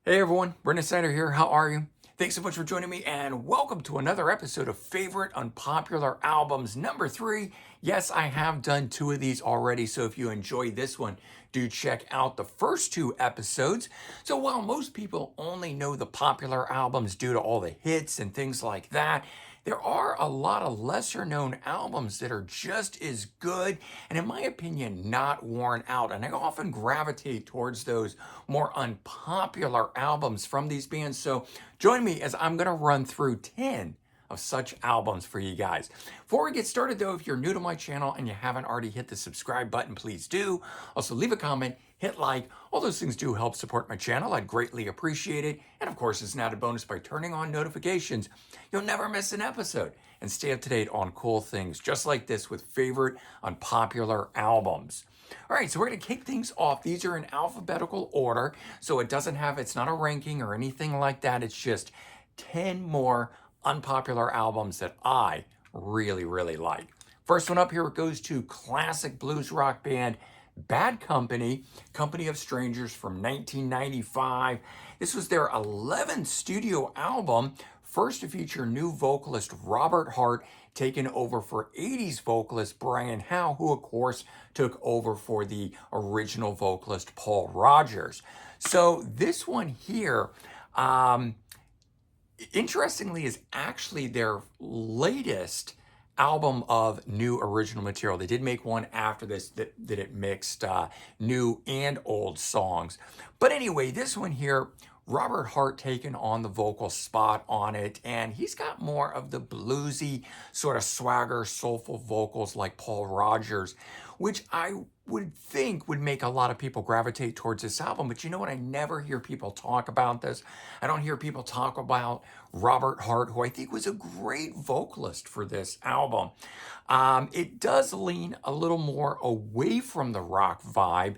Hey everyone, Brendan Snyder here. How are you? Thanks so much for joining me and welcome to another episode of Favorite Unpopular Albums number 3. Yes, I have done 2 of these already, so if you enjoy this one, do check out the first 2 episodes. So while most people only know the popular albums due to all the hits and things like that, there are a lot of lesser known albums that are just as good and, in my opinion, not worn out. And I often gravitate towards those more unpopular albums from these bands. So join me as I'm going to run through 10 of such albums for you guys. Before we get started though, if you're new to my channel and you haven't already hit the subscribe button, please do. Also leave a comment, hit like, all those things do help support my channel. I'd greatly appreciate it. And of course, it's an added bonus by turning on notifications. You'll never miss an episode and stay up to date on cool things just like this with favorite unpopular albums. All right, so we're going to kick things off. These are in alphabetical order, so it's not a ranking or anything like that. It's just 10 more unpopular albums that I really, really like. First one up here goes to classic blues rock band Bad Company, Company of Strangers from 1995. This was their 11th studio album, first to feature new vocalist Robert Hart taking over for 80s vocalist Brian Howe, who of course took over for the original vocalist Paul Rogers. So this one here, interestingly, is actually their latest album of new original material. They did make one after this that it mixed new and old songs. But anyway, this one here, Robert Hart taking on the vocal spot on it, and he's got more of the bluesy sort of swagger, soulful vocals like Paul Rogers, which I would think would make a lot of people gravitate towards this album. But you know what? I never hear people talk about this. I don't hear people talk about Robert Hart, who I think was a great vocalist for this album. It does lean a little more away from the rock vibe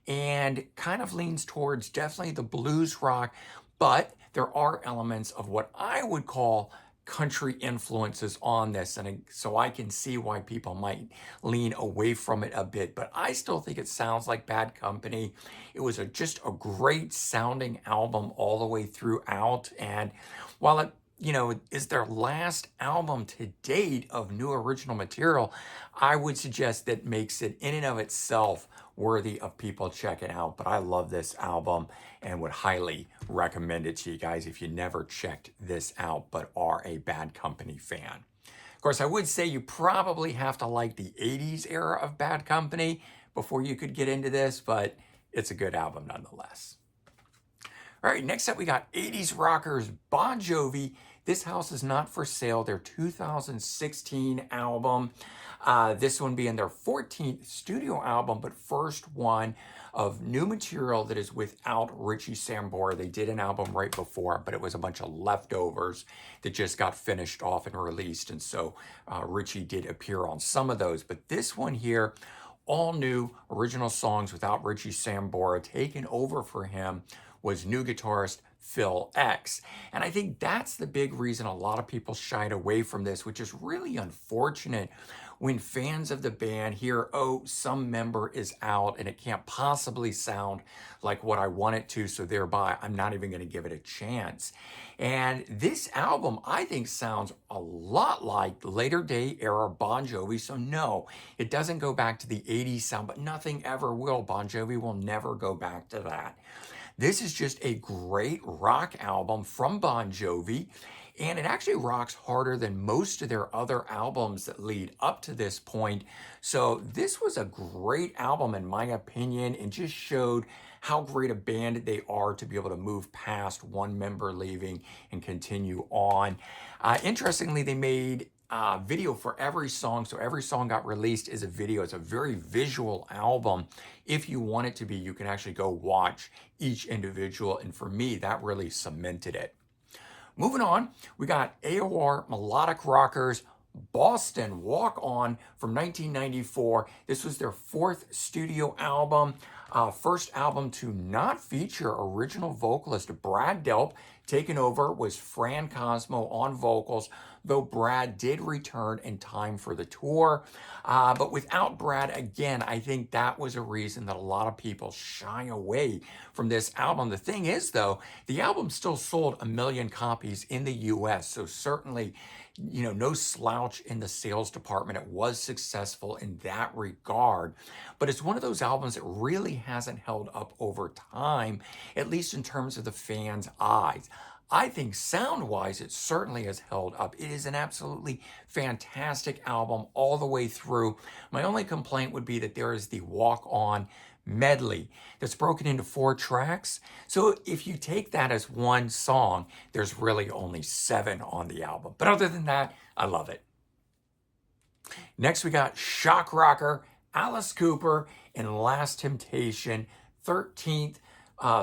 and kind of leans towards definitely the blues rock, but there are elements of what I would call country influences on this, and so I can see why people might lean away from it a bit, but I still think it sounds like Bad Company. It was just a great sounding album all the way throughout, and while it is their last album to date of new original material, I would suggest that makes it in and of itself worthy of people checking out. But I love this album and would highly recommend it to you guys if you never checked this out but are a Bad Company fan. Of course, I would say you probably have to like the 80s era of Bad Company before you could get into this, but it's a good album nonetheless. All right, next up we got 80s rockers Bon Jovi. This House Is Not For Sale, their 2016 album. This one being their 14th studio album, but first one of new material that is without Richie Sambora. They did an album right before, but it was a bunch of leftovers that just got finished off and released. And so Richie did appear on some of those. But this one here, all new original songs without Richie Sambora. Taking over for him was new guitarist Phil X. And I think that's the big reason a lot of people shied away from this, which is really unfortunate when fans of the band hear, oh, some member is out and it can't possibly sound like what I want it to, so thereby I'm not even going to give it a chance. And this album, I think, sounds a lot like later day era Bon Jovi. So no, it doesn't go back to the 80s sound, but nothing ever will. Bon Jovi will never go back to that. This is just a great rock album from Bon Jovi, and it actually rocks harder than most of their other albums that lead up to this point. So this was a great album in my opinion, and just showed how great a band they are to be able to move past one member leaving and continue on. Interestingly, they made video for every song, so every song got released as a video. It's a very visual album. If you want it to be, you can actually go watch each individual, and for me, that really cemented it. Moving on, we got AOR Melodic Rockers Boston Walk On from 1994. This was their 4th studio album. First album to not feature original vocalist Brad Delp. Taken over was Fran Cosmo on vocals, though Brad did return in time for the tour. But without Brad, again, I think that was a reason that a lot of people shy away from this album. The thing is, though, the album still sold 1 million copies in the US, so certainly, no slouch in the sales department. It was successful in that regard. But it's one of those albums that really hasn't held up over time, at least in terms of the fans' eyes. I think sound-wise, it certainly has held up. It is an absolutely fantastic album all the way through. My only complaint would be that there is the Walk On medley that's broken into 4 tracks. So if you take that as one song, there's really only 7 on the album. But other than that, I love it. Next, we got shock rocker Alice Cooper and Last Temptation, 13th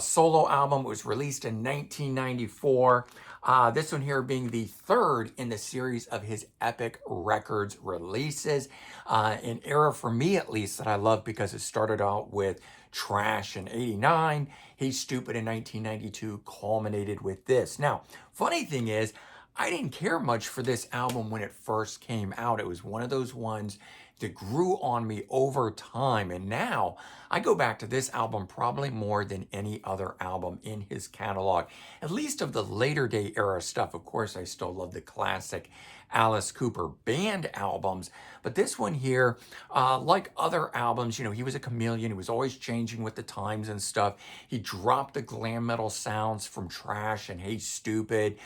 solo album. It was released in 1994. This one here being the 3rd in the series of his Epic Records releases. An era for me, at least, that I love because it started out with Trash in 89, Hey Stupid in 1992, culminated with this. Now, funny thing is, I didn't care much for this album when it first came out. It was one of those ones that grew on me over time. And now I go back to this album probably more than any other album in his catalog, at least of the later day era stuff. Of course, I still love the classic Alice Cooper band albums, but this one here, like other albums, he was a chameleon. He was always changing with the times and stuff. He dropped the glam metal sounds from Trash and Hey Stupid,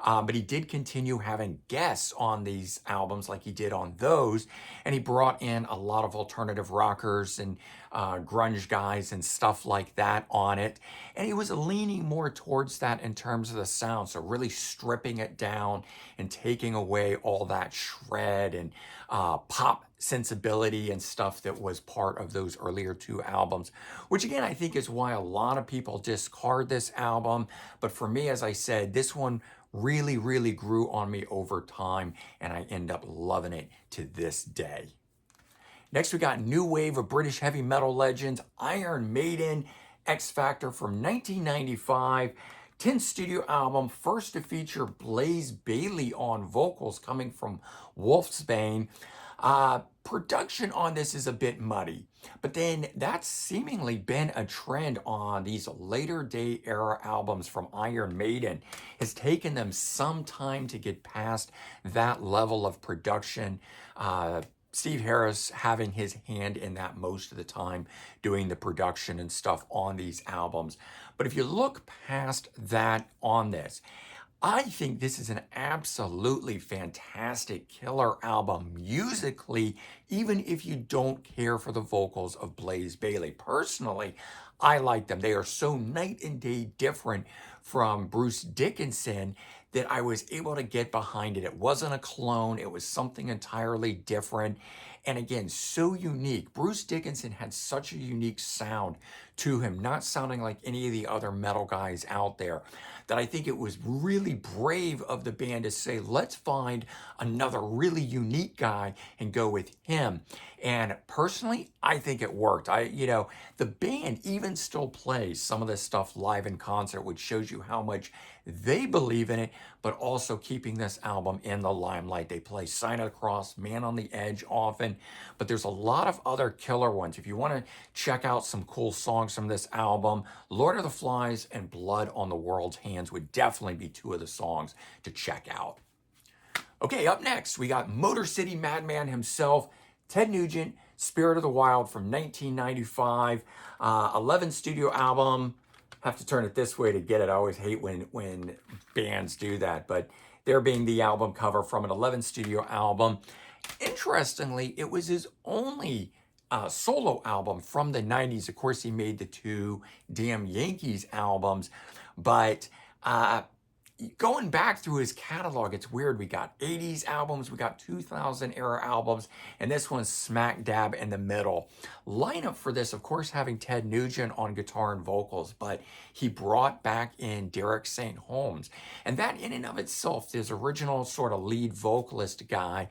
but he did continue having guests on these albums like he did on those, and he brought in a lot of alternative rockers and grunge guys and stuff like that on it, and he was leaning more towards that in terms of the sound, so really stripping it down and taking away all that shred and pop sensibility and stuff that was part of those earlier 2 albums, which again I think is why a lot of people discard this album. But for me, as I said, this one really grew on me over time, and I end up loving it to this day. Next, we got new wave of British heavy metal legends, Iron Maiden, X Factor from 1995. 10th studio album, first to feature Blaze Bayley on vocals coming from Wolfsbane. Production on this is a bit muddy, but then that's seemingly been a trend on these later day era albums from Iron Maiden. It's taken them some time to get past that level of production. Steve Harris having his hand in that most of the time, doing the production and stuff on these albums. But if you look past that on this, I think this is an absolutely fantastic killer album musically, even if you don't care for the vocals of Blaze Bayley. Personally, I like them. They are so night and day different from Bruce Dickinson that I was able to get behind it. It wasn't a clone, it was something entirely different. And again, so unique. Bruce Dickinson had such a unique sound to him, not sounding like any of the other metal guys out there, that I think it was really brave of the band to say, let's find another really unique guy and go with him. And personally, I think it worked. The band even still plays some of this stuff live in concert, which shows you how much they believe in it, but also keeping this album in the limelight. They play Sign of the Cross, Man on the Edge often, but there's a lot of other killer ones. If you want to check out some cool songs from this album, Lord of the Flies and Blood on the World's Hands would definitely be 2 of the songs to check out. Okay, up next, we got Motor City Madman himself, Ted Nugent, Spirit of the Wild from 1995, 11 studio album. Have to turn it this way to get it. I always hate when bands do that, but there being the album cover from an 11 studio album. Interestingly, it was his only solo album from the 90s. Of course, he made the 2 Damn Yankees albums, but going back through his catalog, it's weird. We got 80s albums, we got 2000 era albums, and this one's smack dab in the middle. Lineup for this, of course, having Ted Nugent on guitar and vocals, but he brought back in Derek St. Holmes. And that in and of itself, his original sort of lead vocalist guy,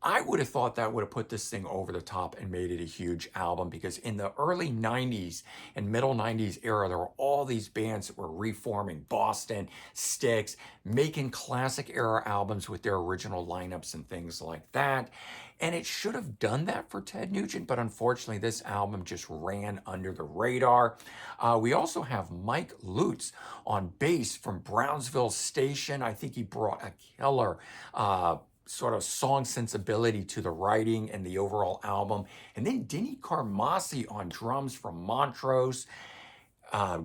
I would have thought that would have put this thing over the top and made it a huge album, because in the early 90s and middle 90s era, there were all these bands that were reforming: Boston, Styx, making classic era albums with their original lineups and things like that. And it should have done that for Ted Nugent, but unfortunately, this album just ran under the radar. We also have Mike Lutz on bass from Brownsville Station. I think he brought a killer sort of song sensibility to the writing and the overall album. And then Denny Carmassi on drums from Montrose. Uh,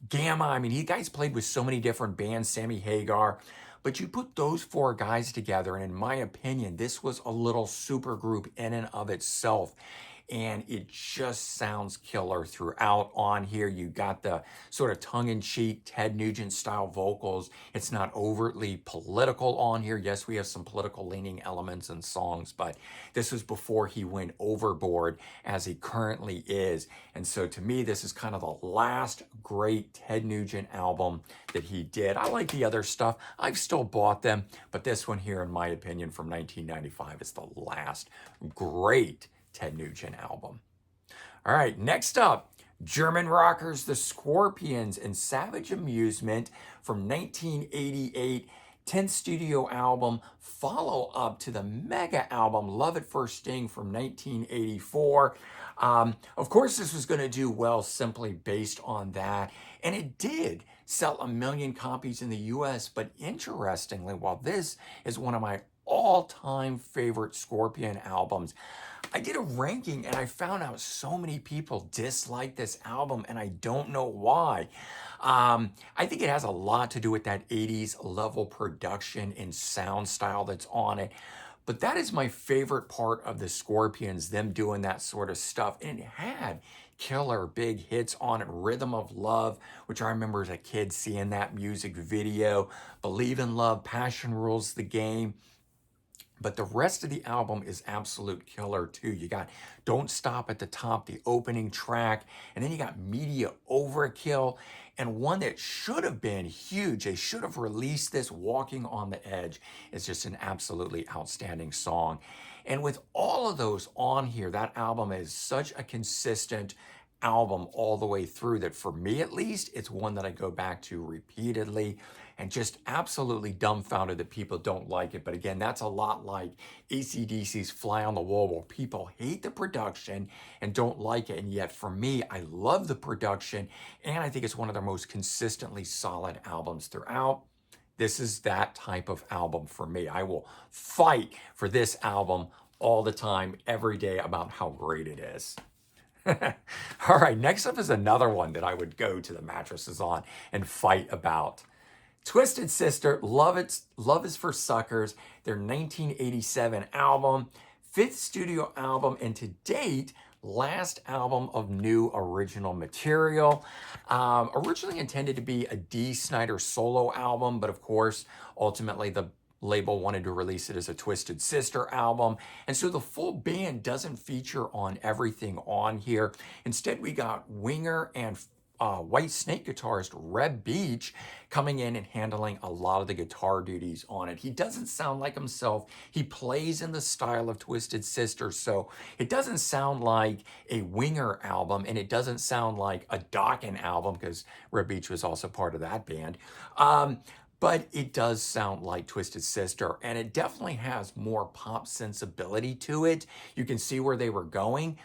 Gamma, I mean, he guys played with so many different bands, Sammy Hagar. But you put those four guys together, and in my opinion, this was a little super group in and of itself. And it just sounds killer throughout on here. You got the sort of tongue-in-cheek Ted Nugent style vocals. It's not overtly political on here. Yes, we have some political leaning elements and songs, but this was before he went overboard as he currently is. And so to me, this is kind of the last great Ted Nugent album that he did. I like the other stuff. I've still bought them, but this one here, in my opinion, from 1995 is the last great Ted Nugent album. All right, next up, German rockers, the Scorpions and Savage Amusement from 1988. 10th studio album, follow up to the mega album Love at First Sting from 1984. Of course, this was going to do well simply based on that, and it did sell 1 million copies in the US. But interestingly, while this is one of my all-time favorite Scorpion albums, I did a ranking and I found out so many people dislike this album, and I don't know why. I think it has a lot to do with that 80s level production and sound style that's on it. But that is my favorite part of the Scorpions, them doing that sort of stuff. And it had killer big hits on it. Rhythm of Love, which I remember as a kid seeing that music video. Believe in Love, Passion Rules the Game. But the rest of the album is absolute killer too. You got Don't Stop at the top, the opening track, and then you got Media Overkill, and one that should have been huge. They should have released this, Walking on the Edge. It's just an absolutely outstanding song. And with all of those on here, that album is such a consistent album all the way through that, for me at least, it's one that I go back to repeatedly, and just absolutely dumbfounded that people don't like it. But again, that's a lot like AC/DC's Fly on the Wall, where people hate the production and don't like it. And yet for me, I love the production, and I think it's one of their most consistently solid albums throughout. This is that type of album for me. I will fight for this album all the time, every day, about how great it is. All right, next up is another one that I would go to the mattresses on and fight about. Twisted Sister, Love is for Suckers, their 1987 album, 5th studio album, and to date, last album of new original material. Originally intended to be a Dee Snider solo album, but of course, ultimately the label wanted to release it as a Twisted Sister album. And so the full band doesn't feature on everything on here. Instead, we got Winger and White Snake guitarist Reb Beach coming in and handling a lot of the guitar duties on it. He doesn't sound like himself. He plays in the style of Twisted Sister, so it doesn't sound like a Winger album, and it doesn't sound like a Dokken album, because Reb Beach was also part of that band. But it does sound like Twisted Sister, and it definitely has more pop sensibility to it. You can see where they were going.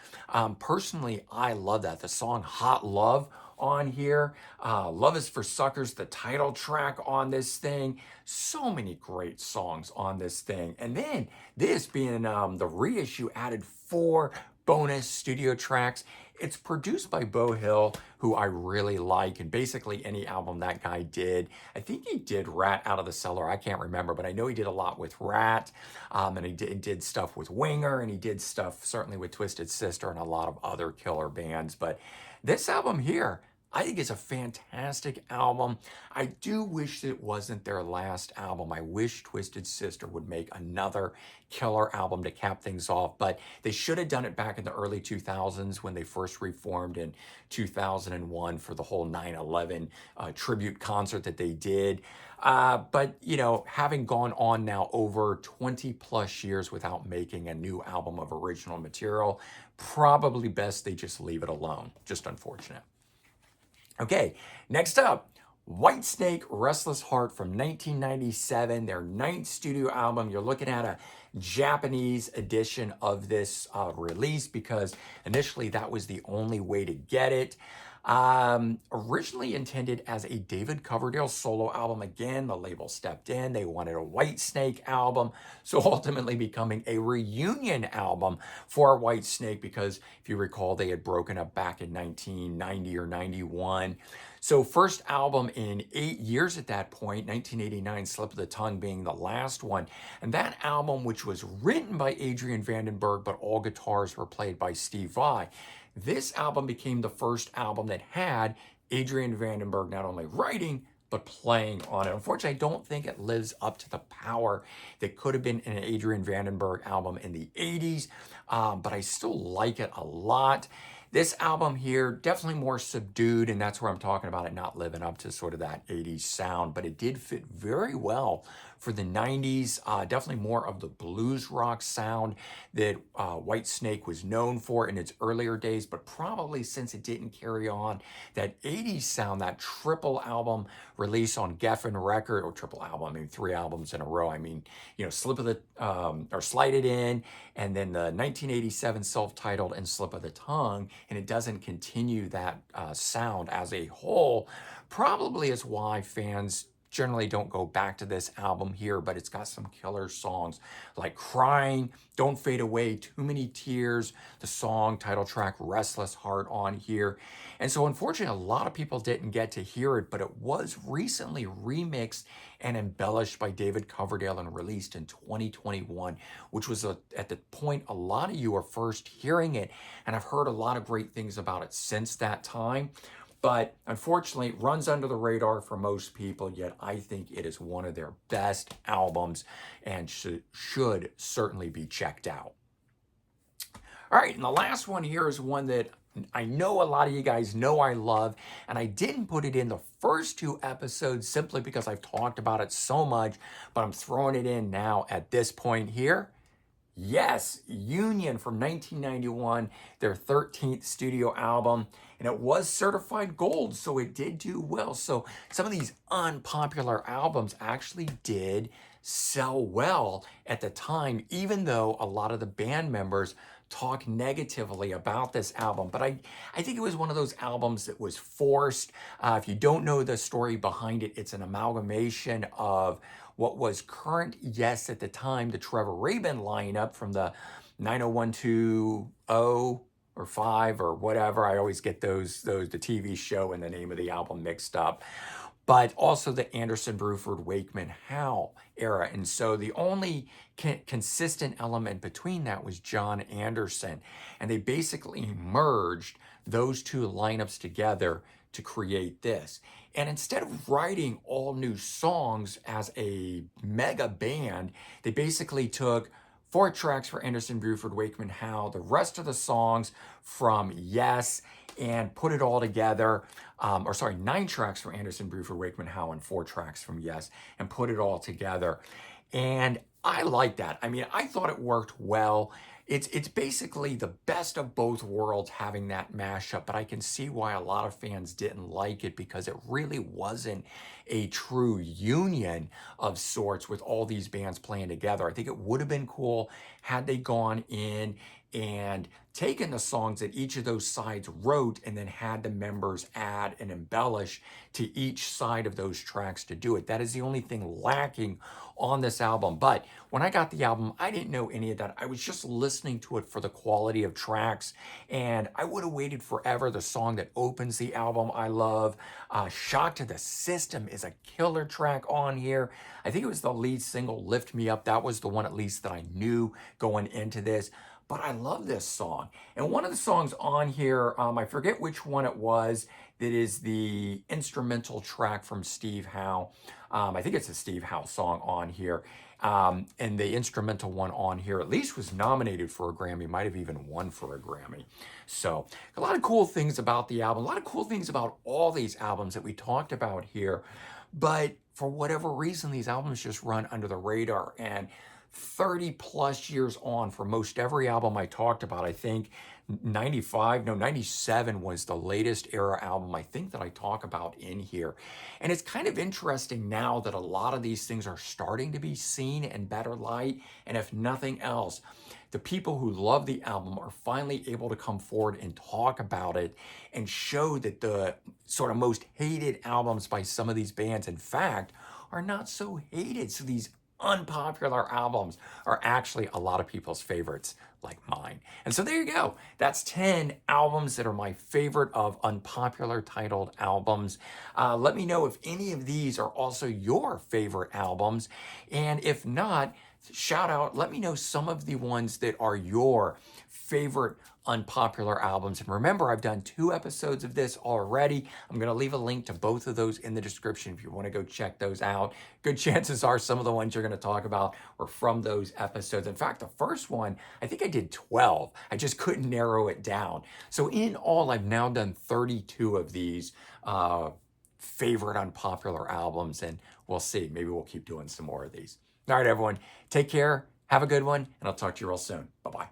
Personally, I love that. The song Hot Love on here, Love is for Suckers, the title track on this thing. So many great songs on this thing. And then this being the reissue, added 4 bonus studio tracks. It's produced by Beau Hill, who I really like, and basically any album that guy did. I think he did Rat Out of the Cellar. I can't remember, but I know he did a lot with Rat, and he did stuff with Winger, and he did stuff certainly with Twisted Sister and a lot of other killer bands. But this album here, I think it's a fantastic album. I do wish that it wasn't their last album. I wish Twisted Sister would make another killer album to cap things off, but they should have done it back in the early 2000s when they first reformed in 2001 for the whole 9/11 tribute concert that they did. But, you know, having gone on now over 20 plus years without making a new album of original material, probably best they just leave it alone. Just unfortunate. Okay, next up, Whitesnake, Restless Heart from 1997, their ninth studio album. You're looking at a Japanese edition of this release because initially that was the only way to get it. Originally intended as a David Coverdale solo album. Again, the label stepped in. They wanted a Whitesnake album. So ultimately becoming a reunion album for Whitesnake because if you recall, they had broken up back in 1990 or 91. So first album in 8 years at that point, 1989, Slip of the Tongue being the last one. And that album, which was written by Adrian Vandenberg, but all guitars were played by Steve Vai. This album became the first album that had Adrian Vandenberg not only writing, but playing on it. Unfortunately, I don't think it lives up to the power that could have been an Adrian Vandenberg album in the 80s, but I still like it a lot. This album here, definitely more subdued, and that's where I'm talking about it not living up to sort of that 80s sound, but it did fit very well for the 90s. Definitely more of the blues rock sound that Whitesnake was known for in its earlier days, but probably since it didn't carry on that 80s sound, that triple album release on Geffen Record, or triple album, I mean 3 albums in a row. I mean, you know, Slip of the, or Slide It In, and then the 1987 self-titled and Slip of the Tongue, and it doesn't continue that sound as a whole, probably is why fans generally don't go back to this album here, but it's got some killer songs like Crying, Don't Fade Away, Too Many Tears, the song title track Restless Heart on here. And so unfortunately, a lot of people didn't get to hear it, but it was recently remixed and embellished by David Coverdale and released in 2021, which was at the point a lot of you are first hearing it. And I've heard a lot of great things about it since that time. But unfortunately, it runs under the radar for most people, yet I think it is one of their best albums and should certainly be checked out. All right, and the last one here is one that I know a lot of you guys know I love, and I didn't put it in the first 2 episodes simply because I've talked about it so much, but I'm throwing it in now at this point here. Yes, Union from 1991, their 13th studio album, and it was certified gold, so it did do well. So some of these unpopular albums actually did sell well at the time, even though a lot of the band members talk negatively about this album. But I think it was one of those albums that was forced. If you don't know the story behind it, it's an amalgamation of what was current Yes at the time, the Trevor Rabin lineup from the 90120 or 5 or whatever. I always get those the TV show and the name of the album mixed up. But also the Anderson, Bruford, Wakeman, Howe era. And so the only consistent element between that was John Anderson. And they basically merged those 2 lineups together to create this. And instead of writing all new songs as a mega band, they basically took 4 tracks for Anderson, Bruford, Wakeman, Howe, the rest of the songs from Yes, and put it all together. 9 tracks from Anderson, Bruford, Wakeman, Howe, and 4 tracks from Yes, and put it all together. And I like that. I mean, I thought it worked well. It's basically the best of both worlds having that mashup, but I can see why a lot of fans didn't like it because it really wasn't a true union of sorts with all these bands playing together. I think it would have been cool had they gone in and taken the songs that each of those sides wrote and then had the members add and embellish to each side of those tracks to do it. That is the only thing lacking on this album. But when I got the album, I didn't know any of that. I was just listening to it for the quality of tracks, and I would have waited forever. The song that opens the album, I love. Shock to the System is a killer track on here. I think it was the lead single, Lift Me Up. That was the one at least that I knew going into this. but I love this song. And one of the songs on here, I forget which one it was, that is the instrumental track from Steve Howe. I think it's a Steve Howe song on here. And the instrumental one on here at least was nominated for a Grammy, might have even won for a Grammy. So a lot of cool things about the album, a lot of cool things about all these albums that we talked about here. But for whatever reason, these albums just run under the radar. And 30 plus years on, for most every album I talked about, I think 97 was the latest era album I think that I talk about in here. And it's kind of interesting now that a lot of these things are starting to be seen in better light. And if nothing else, the people who love the album are finally able to come forward and talk about it and show that the sort of most hated albums by some of these bands, in fact, are not so hated. So these unpopular albums are actually a lot of people's favorites, like mine. And so there you go. That's 10 albums that are my favorite of unpopular titled albums. Let me know if any of these are also your favorite albums. And if not, shout out, let me know some of the ones that are your favorite unpopular albums. And remember, I've done 2 episodes of this already. I'm going to leave a link to both of those in the description if you want to go check those out. Good chances are some of the ones you're going to talk about were from those episodes. In fact, the first one, I think I did 12. I just couldn't narrow it down. So in all, I've now done 32 of these favorite unpopular albums, and we'll see. Maybe we'll keep doing some more of these. All right, everyone, take care. Have a good one, and I'll talk to you real soon. Bye-bye.